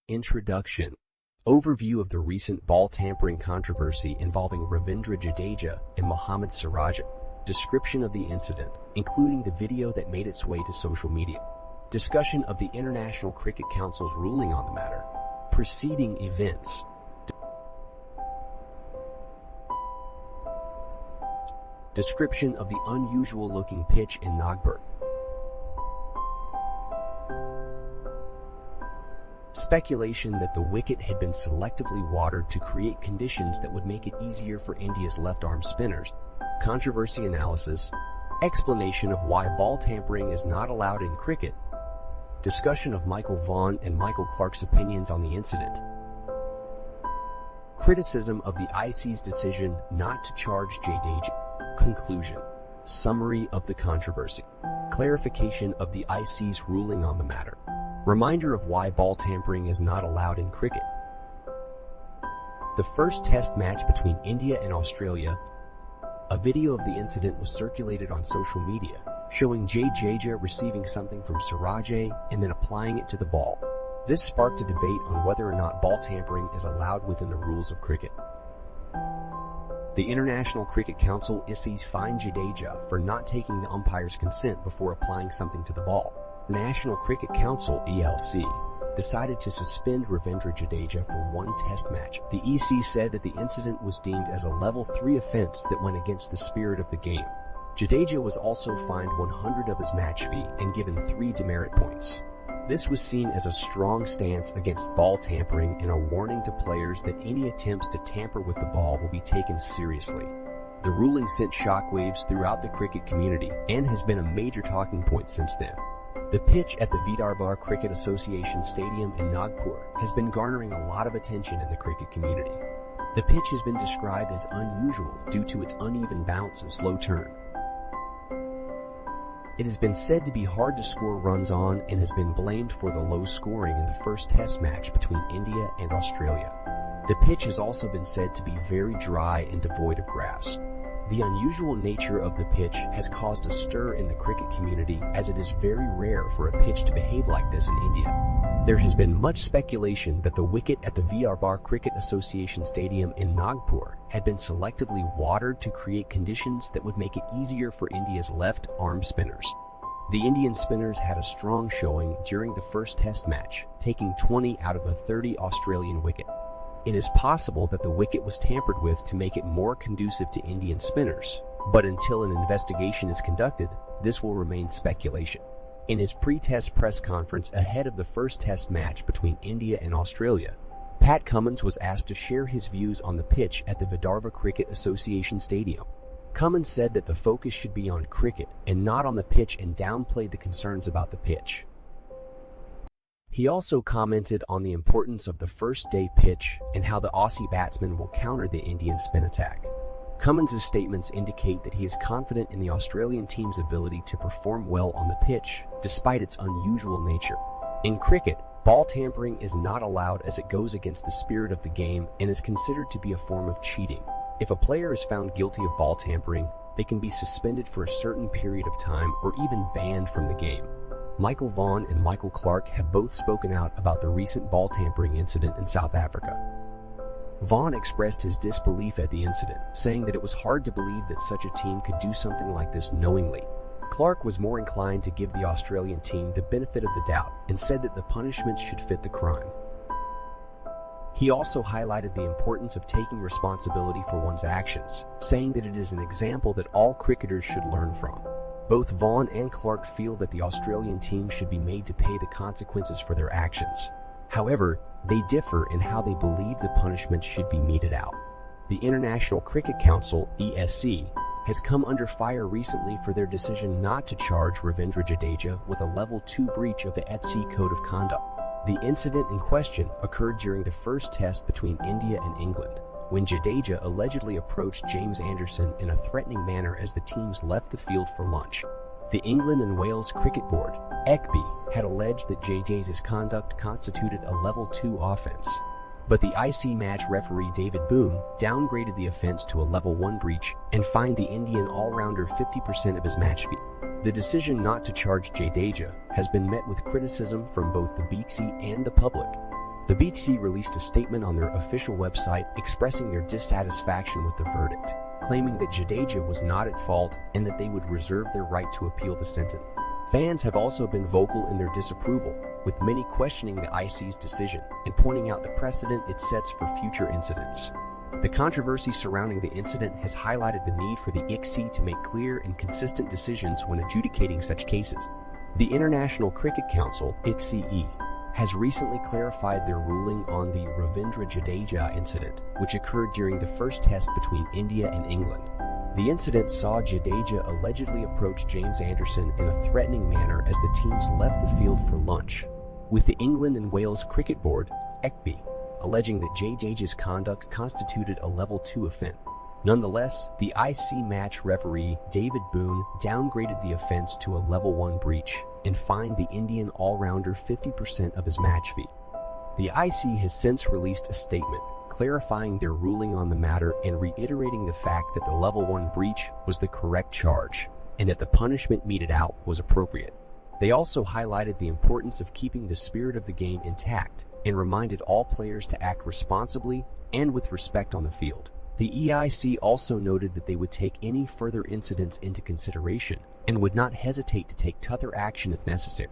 Introduction. Overview of the recent ball-tampering controversy involving Ravindra Jadeja and Mohammed Siraj. Description of the incident, including the video that made its way to social media. Discussion of the International Cricket Council's ruling on the matter. Preceding events. Description of the unusual-looking pitch in Nagpur. Speculation that the wicket had been selectively watered to create conditions that would make it easier for India's left-arm spinners. Controversy analysis. Explanation of why ball tampering is not allowed in cricket. Discussion of Michael Vaughan and Michael Clarke's opinions on the incident. Criticism of the ICC's decision not to charge Jadeja. Conclusion. Summary of the controversy. Clarification of the ICC's ruling on the matter. Reminder of why ball tampering is not allowed in cricket. The first test match between India and Australia. A video of the incident was circulated on social media, showing Jadeja receiving something from Siraj and then applying it to the ball. This sparked a debate on whether or not ball tampering is allowed within the rules of cricket. The International Cricket Council ICC fined Jadeja for not taking the umpire's consent before applying something to the ball. National Cricket Council (ELC) decided to suspend Ravindra Jadeja for one test match. The EC said that the incident was deemed as a level 3 offense that went against the spirit of the game. Jadeja was also fined 100 of his match fee and given 3 demerit points. This was seen as a strong stance against ball tampering and a warning to players that any attempts to tamper with the ball will be taken seriously. The ruling sent shockwaves throughout the cricket community and has been a major talking point since then. The pitch at the Vidarbha Cricket Association Stadium in Nagpur has been garnering a lot of attention in the cricket community. The pitch has been described as unusual due to its uneven bounce and slow turn. It has been said to be hard to score runs on and has been blamed for the low scoring in the first test match between India and Australia. The pitch has also been said to be very dry and devoid of grass. The unusual nature of the pitch has caused a stir in the cricket community, as it is very rare for a pitch to behave like this in India. There has been much speculation that the wicket at the Vidarbha Cricket Association Stadium in Nagpur had been selectively watered to create conditions that would make it easier for India's left-arm spinners. The Indian spinners had a strong showing during the first test match, taking 20 out of the 30 Australian wicket. It is possible that the wicket was tampered with to make it more conducive to Indian spinners, but until an investigation is conducted, this will remain speculation. In his pre-test press conference ahead of the first test match between India and Australia, Pat Cummins was asked to share his views on the pitch at the Vidarbha Cricket Association Stadium. Cummins said that the focus should be on cricket and not on the pitch and downplayed the concerns about the pitch. He also commented on the importance of the first-day pitch and how the Aussie batsmen will counter the Indian spin attack. Cummins' statements indicate that he is confident in the Australian team's ability to perform well on the pitch, despite its unusual nature. In cricket, ball tampering is not allowed as it goes against the spirit of the game and is considered to be a form of cheating. If a player is found guilty of ball tampering, they can be suspended for a certain period of time or even banned from the game. Michael Vaughan and Michael Clarke have both spoken out about the recent ball tampering incident in South Africa. Vaughan expressed his disbelief at the incident, saying that it was hard to believe that such a team could do something like this knowingly. Clarke was more inclined to give the Australian team the benefit of the doubt and said that the punishments should fit the crime. He also highlighted the importance of taking responsibility for one's actions, saying that it is an example that all cricketers should learn from. Both Vaughan and Clarke feel that the Australian team should be made to pay the consequences for their actions. However, they differ in how they believe the punishment should be meted out. The International Cricket Council (ESC) has come under fire recently for their decision not to charge Ravindra Jadeja with a level 2 breach of the ETC Code of Conduct. The incident in question occurred during the first test between India and England, when Jadeja allegedly approached James Anderson in a threatening manner as the teams left the field for lunch. The England and Wales Cricket Board, ECB, had alleged that Jadeja's conduct constituted a level 2 offense. But the IC match referee David Boone downgraded the offense to a level 1 breach and fined the Indian all-rounder 50% of his match fee. The decision not to charge Jadeja has been met with criticism from both the BCCI and the public. The BC released a statement on their official website expressing their dissatisfaction with the verdict, claiming that Jadeja was not at fault and that they would reserve their right to appeal the sentence. Fans have also been vocal in their disapproval, with many questioning the IC's decision and pointing out the precedent it sets for future incidents. The controversy surrounding the incident has highlighted the need for the ICC to make clear and consistent decisions when adjudicating such cases. The International Cricket Council, ICCE, has recently clarified their ruling on the Ravindra Jadeja incident, which occurred during the first test between India and England. The incident saw Jadeja allegedly approach James Anderson in a threatening manner as the teams left the field for lunch, with the England and Wales Cricket Board, ECB, alleging that Jadeja's conduct constituted a Level 2 offence. Nonetheless, the IC match referee David Boone downgraded the offence to a Level 1 breach and fined the Indian all-rounder 50% of his match fee. The IC has since released a statement clarifying their ruling on the matter and reiterating the fact that the Level 1 breach was the correct charge and that the punishment meted out was appropriate. They also highlighted the importance of keeping the spirit of the game intact and reminded all players to act responsibly and with respect on the field. The EIC also noted that they would take any further incidents into consideration and would not hesitate to take tougher action if necessary.